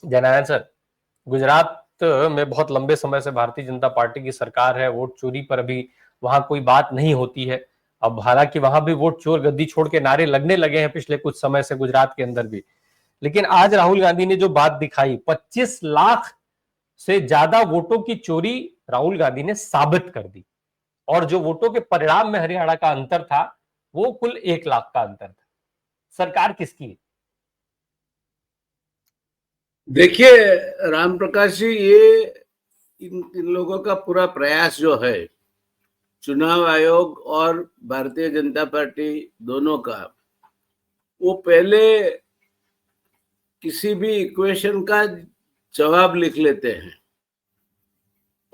जननायक sir, Gujarat में बहुत लंबे समय से भारतीय जनता पार्टी की सरकार है। वोट चोरी पर अभी वहां कोई बात नहीं होती है। अब हालांकि वहां भी वोट चोर गद्दी छोड़ के नारे लगने लगे हैं पिछले कुछ समय से गुजरात के अंदर भी। लेकिन आज राहुल गांधी ने जो बात दिखाई, 25 लाख से ज्यादा वोटों की चोरी राहुल गांधी ने साबित कर दी। और जो वोटों के परिणाम में हरियाणा का अंतर था, वो कुल 1 लाख का अंतर था। सरकार किसकी है? देखिए राम प्रकाश जी, ये इन लोगों का पूरा प्रयास जो है, चुनाव आयोग और भारतीय जनता पार्टी दोनों का, वो पहले किसी भी इक्वेशन का जवाब लिख लेते हैं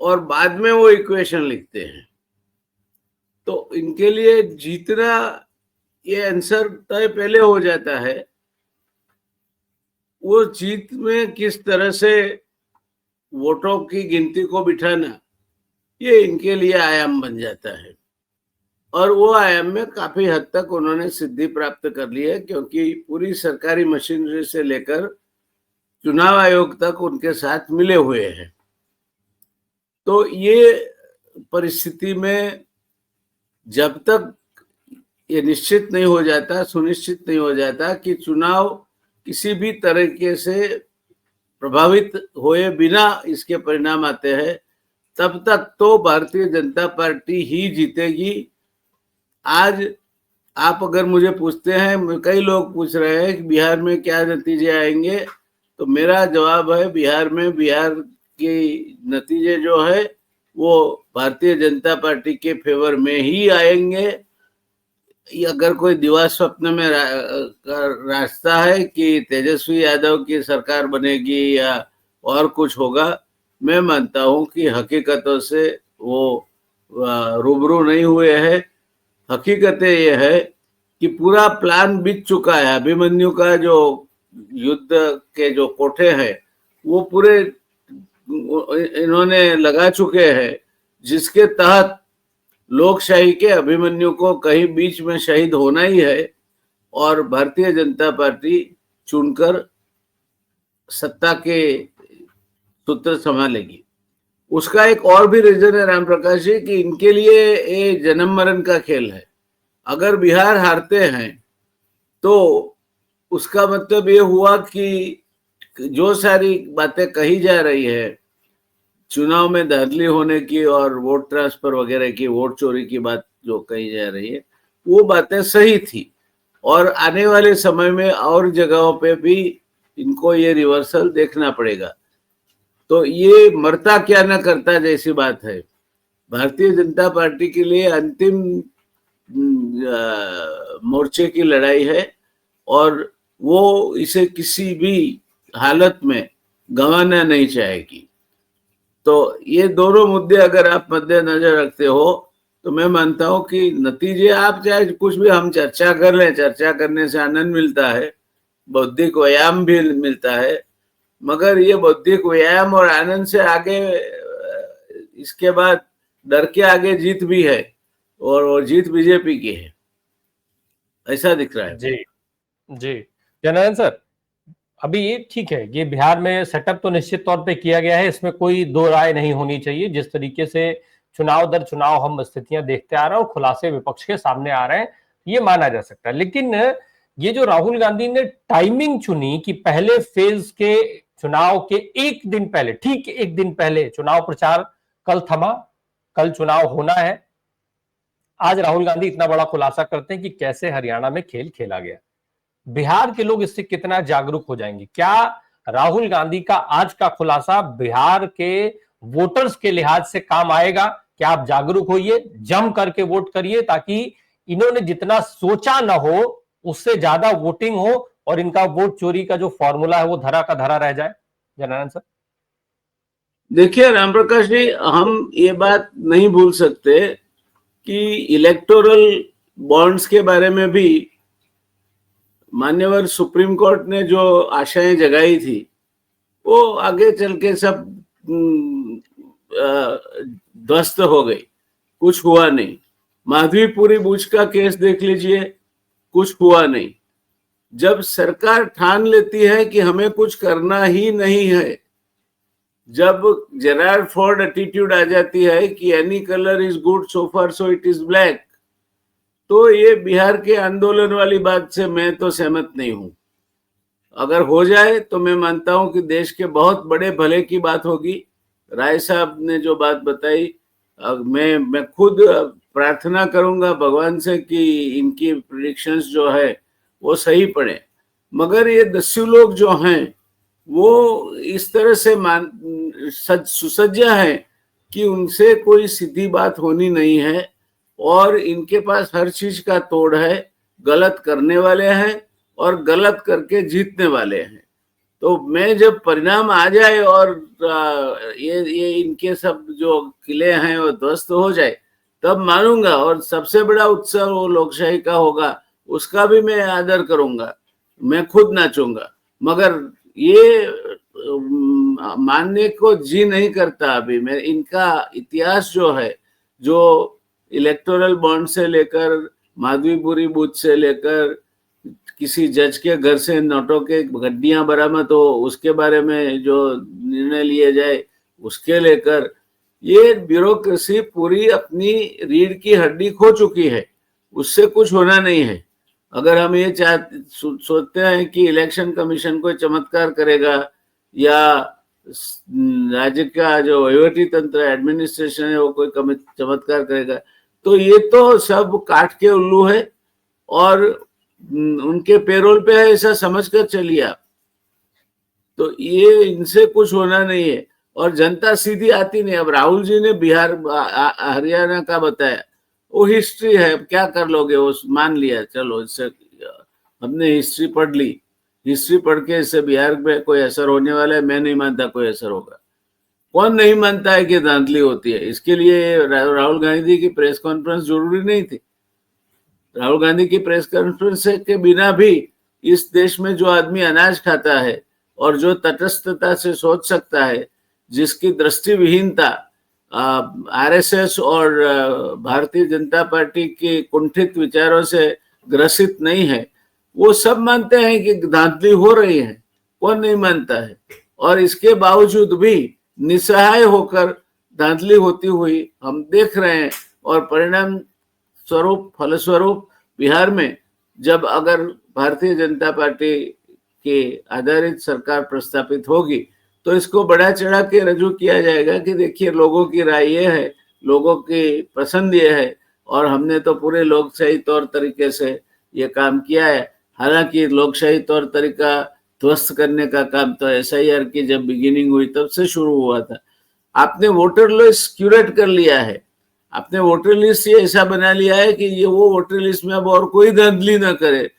और बाद में वो इक्वेशन लिखते हैं। तो इनके लिए जीतना, ये आंसर तय पहले हो जाता है। वो जीत में किस तरह से वोटों की गिनती को बिठाना, ये इनके लिए आयाम बन जाता है। और वो आयाम में काफी हद तक उन्होंने सिद्धि प्राप्त कर ली है, क्योंकि पूरी सरकारी मशीनरी से लेकर चुनाव आयोग तक उनके साथ मिले हुए हैं। तो ये परिस्थिति में जब तक ये निश्चित नहीं हो जाता, सुनिश्चित नहीं हो जाता कि चुनाव किसी भी तरीके से प्रभावित हुए बिना इसके परिणाम आते हैं, तब तक तो भारतीय जनता पार्टी ही जीतेगी। आज आप अगर मुझे पूछते हैं, कई लोग पूछ रहे हैं कि बिहार में क्या नतीजे आएंगे, तो मेरा जवाब है बिहार के नतीजे जो है वो भारतीय जनता पार्टी के फेवर में ही आएंगे। अगर कोई दिवा स्वप्न में रास्ता है कि तेजस्वी यादव की सरकार बनेगी या और कुछ होगा, मैं मानता हूं कि हकीकतों से वो रूबरू नहीं हुए हैं। हकीकतें ये है कि पूरा प्लान बीत चुका है। अभिमन्यु का जो युद्ध के जो कोठे हैं वो पूरे इन्होंने लगा चुके हैं, जिसके तहत लोकशाही के अभिमन्यु को कहीं बीच में शहीद होना ही है और भारतीय जनता पार्टी चुनकर सत्ता के सूत्र संभालेगी। उसका एक और भी रीजन है राम प्रकाश जी, कि इनके लिए ये जन्म मरण का खेल है। अगर बिहार हारते हैं तो उसका मतलब ये हुआ कि जो सारी बातें कही जा रही है चुनाव में धांधली होने की और वोट ट्रांसफर वगैरह की, वोट चोरी की बात जो कही जा रही है, वो बातें सही थी। और आने वाले समय में और जगहों पे भी इनको ये रिवर्सल देखना पड़ेगा। तो ये मरता क्या न करता जैसी बात है। भारतीय जनता पार्टी के लिए अंतिम मोर्चे की लड़ाई है और वो इसे किसी भी हालत में गंवाना नहीं चाहेगी। तो ये दोनों मुद्दे अगर आप मद्देनजर रखते हो तो मैं मानता हूं कि नतीजे, आप चाहे कुछ भी हम चर्चा कर लें, चर्चा करने से आनंद मिलता है, बौद्धिक व्यायाम भी मिलता है, मगर ये बौद्धिक व्यायाम और आनंद से आगे, इसके बाद डर के आगे जीत भी है और वो जीत बीजेपी की है, ऐसा दिख रहा है। जी जी जननायक सर, अभी ये ठीक है, ये बिहार में सेटअप तो निश्चित तौर पे किया गया है, इसमें कोई दो राय नहीं होनी चाहिए। जिस तरीके से चुनाव दर चुनाव हम स्थितियां देखते आ रहे हैं और खुलासे विपक्ष के सामने आ रहे हैं, ये माना जा सकता है। लेकिन ये जो राहुल गांधी ने टाइमिंग चुनी कि पहले फेज के चुनाव के एक दिन पहले, ठीक एक दिन पहले चुनाव प्रचार कल थमा, कल चुनाव होना है। आज राहुल गांधी इतना बड़ा खुलासा करते हैं कि कैसे हरियाणा में खेल खेला गया। बिहार के लोग इससे कितना जागरूक हो जाएंगे? क्या राहुल गांधी का आज का खुलासा बिहार के वोटर्स के लिहाज से काम आएगा? क्या आप जागरूक होइए, जम करके वोट करिए, ताकि इन्होंने जितना सोचा ना हो उससे ज्यादा वोटिंग हो और इनका वोट चोरी का जो फॉर्मूला है वो धरा का धरा रह जाए। जननायक सर, देखिए राम प्रकाश जी, हम ये बात नहीं भूल सकते कि इलेक्टोरल बॉन्ड्स के बारे में भी मान्यवर सुप्रीम कोर्ट ने जो आशाएं जगाई थी वो आगे चल के सब ध्वस्त हो गई, कुछ हुआ नहीं। माधवीपुरी बुच का केस देख लीजिए, कुछ हुआ नहीं। जब सरकार ठान लेती है कि हमें कुछ करना ही नहीं है, जब जेरार्ड फोर्ड एटीट्यूड आ जाती है कि any colour is good so far so it is black, तो ये बिहार के आंदोलन वाली बात से मैं तो सहमत नहीं हूं। अगर हो जाए तो मैं मानता हूं कि देश के बहुत बड़े भले की बात होगी। राय साहब ने जो बात बताई, मैं खुद प्रार्थना करूंगा भगवान से कि इनकी प्रेडिक्शंस जो है वो सही पड़े। मगर ये दस्यु लोग जो हैं वो इस तरह से सुसज्जा है कि उनसे कोई सीधी बात होनी नहीं है और इनके पास हर चीज का तोड़ है। गलत करने वाले हैं और गलत करके जीतने वाले हैं। तो मैं जब परिणाम आ जाए और ये इनके सब जो किले हैं वो ध्वस्त हो जाए तब मानूंगा। और सबसे बड़ा उत्सव वो लोकशाही का होगा, उसका भी मैं आदर करूंगा, मैं खुद नाचूंगा। मगर ये मानने को जी नहीं करता अभी मैं। इनका इतिहास जो है, जो इलेक्टोरल बॉन्ड से लेकर माधवीपुरी बूथ से लेकर किसी जज के घर से नोटों के गड्डियां बरामद हो उसके बारे में जो निर्णय लिए जाए उसके लेकर, ये ब्यूरोक्रेसी पूरी अपनी रीढ़ की हड्डी खो चुकी है। उससे कुछ होना नहीं है। अगर हम ये सोचते हैं कि इलेक्शन कमीशन कोई चमत्कार करेगा या राज्य का जो वहीवटी तंत्र एडमिनिस्ट्रेशन है वो कोई चमत्कार करेगा, तो ये तो सब काट के उल्लू है और उनके पेरोल पे है, ऐसा समझकर चलिए आप। तो ये इनसे कुछ होना नहीं है और जनता सीधी आती नहीं। अब राहुल जी ने बिहार हरियाणा का बताया, वो हिस्ट्री है, क्या कर लोगे, वो मान लिया, चलो इससे हमने हिस्ट्री पढ़ ली, हिस्ट्री पढ़ के इससे बिहार में कोई असर होने वाला है, मैं नहीं मानता कोई असर होगा। कौन नहीं मानता है कि धांधली होती है? इसके लिए राहुल गांधी की प्रेस कॉन्फ्रेंस जरूरी नहीं थी। राहुल गांधी की प्रेस कॉन्फ्रेंस के बिना भी इस देश में जो आदमी अनाज खाता है और जो तटस्थता से सोच सकता है, जिसकी दृष्टि विहीनता आरएसएस और भारतीय जनता पार्टी के कुंठित विचारों से ग्रसित नहीं है, वो सब मानते हैं कि धांधली हो रही है। कौन नहीं मानता है? और इसके बावजूद भी निसहाय होकर धांधली होती हुई हम देख रहे हैं। और परिणाम स्वरूप, फलस्वरूप बिहार में जब अगर भारतीय जनता पार्टी के आधारित सरकार प्रस्तापित होगी तो इसको बढ़ा चढ़ा के रजू किया जाएगा कि देखिए लोगों की राय ये है, लोगों की पसंद ये है और हमने तो पूरे लोकशाही तौर तरीके से ये काम किया है। हालांकि लोकशाही तौर तरीका ध्वस्त करने का काम तो एसआईआर की जब बिगिनिंग हुई तब से शुरू हुआ था। आपने वोटर लिस्ट क्यूरेट कर लिया है, आपने वोटर लिस्ट ये ऐसा बना लिया है कि ये वो वोटर लिस्ट में अब और कोई धांधली ना करे।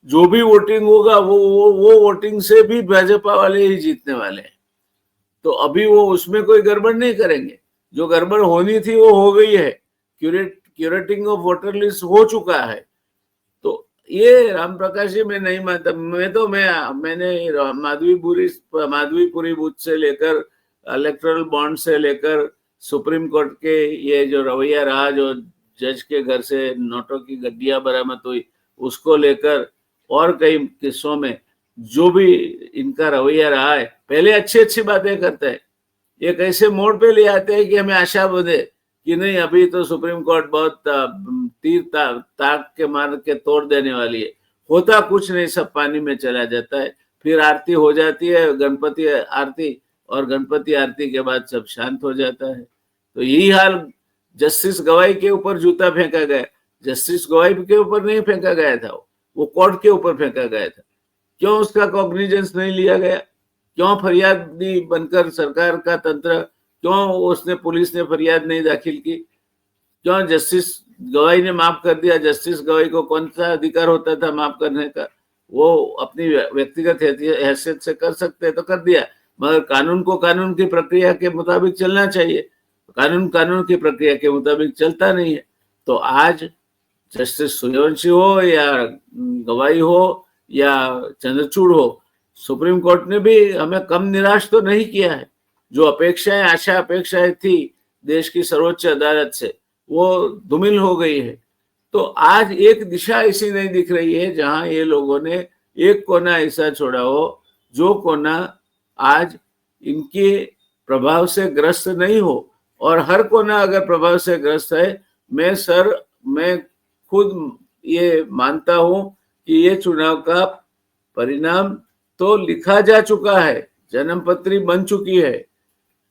जो भी वोटिंग होगा वो वोटिंग से भी भाजपा वाले ही जीतने वाले हैं। तो अभी वो उसमें कोई गड़बड़ नहीं करेंगे। जो गड़बड़ होनी थी वो हो गई है, क्यूरेटिंग ऑफ वोटर लिस्ट हो चुका है। तो ये राम प्रकाश जी मैं नहीं मानता। मैंने माधवीपुरी बूथ से लेकर इलेक्टोरल बॉन्ड से लेकर सुप्रीम कोर्ट के ये जो रवैया रहा, जो जज के घर से नोटों की गड्डियां बरामद हुई, उसको लेकर और कई किस्सों में जो भी इनका रवैया रहा है, पहले अच्छी अच्छी बातें करते हैं, ये कैसे मोड़ पे ले आते हैं कि हमें आशा बंधे कि नहीं अभी तो सुप्रीम कोर्ट बहुत तीर ताक के मार के तोड़ देने वाली है। होता कुछ नहीं, सब पानी में चला जाता है। फिर आरती हो जाती है, गणपति आरती, और गणपति आरती के बाद सब शांत हो जाता है। तो यही हाल जस्टिस गवाई के ऊपर जूता फेंका गया। जस्टिस गवाई के ऊपर नहीं फेंका गया था, वो कोर्ट के ऊपर फेंका गया था। क्यों उसका कॉग्निजेंस नहीं लिया गया? क्यों फरियादी बनकर सरकार का तंत्र, क्यों उसने पुलिस ने फरियाद नहीं दाखिल की? क्यों जस्टिस गवाई ने माफ कर दिया? जस्टिस गवाई को कौन सा अधिकार होता था माफ करने का? वो अपनी व्यक्तिगत हैसियत से कर सकते तो कर दिया, मगर कानून को कानून की प्रक्रिया के मुताबिक चलना चाहिए। कानून की प्रक्रिया के मुताबिक चलता नहीं है। तो आज जस्टिस सूर्यवंशी हो या गवाई हो या चंद्रचूड़ हो, सुप्रीम कोर्ट ने भी हमें कम निराश तो नहीं किया है। जो अपेक्षाएं, आशा अपेक्षाएं थी देश की सर्वोच्च अदालत से, वो धूमिल हो गई है। तो आज एक दिशा ऐसी नहीं दिख रही है जहां ये लोगों ने एक कोना ऐसा छोड़ा हो जो कोना आज इनके प्रभाव से ग्रस्त नहीं हो, और हर कोना अगर प्रभाव से ग्रस्त है, मैं खुद ये मानता हूं कि ये चुनाव का परिणाम तो लिखा जा चुका है, जन्मपत्री बन चुकी है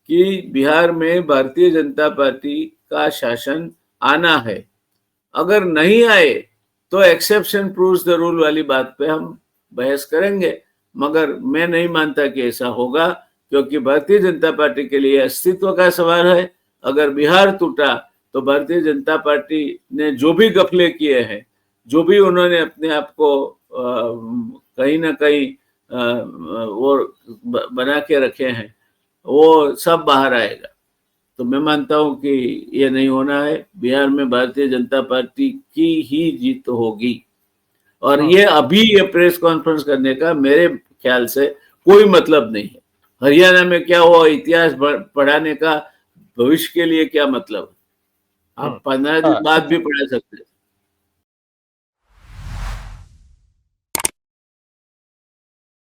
कि बिहार में भारतीय जनता पार्टी का शासन आना है। अगर नहीं आए तो एक्सेप्शन प्रूव्स द रूल वाली बात पे हम बहस करेंगे, मगर मैं नहीं मानता कि ऐसा होगा, क्योंकि भारतीय जनता पार्टी के लिए अस्तित्व का सवाल है। अगर बिहार टूटा तो भारतीय जनता पार्टी ने जो भी गफले किए हैं, जो भी उन्होंने अपने आप को कहीं ना कहीं वो बना के रखे हैं, वो सब बाहर आएगा। तो मैं मानता हूं कि ये नहीं होना है। बिहार में भारतीय जनता पार्टी की ही जीत होगी। और ये अभी ये प्रेस कॉन्फ्रेंस करने का मेरे ख्याल से कोई मतलब नहीं है। हरियाणा में क्या हुआ, इतिहास पढ़ाने का भविष्य के लिए क्या मतलब? आप 15 दिन बाद भी पढ़ा सकते हैं।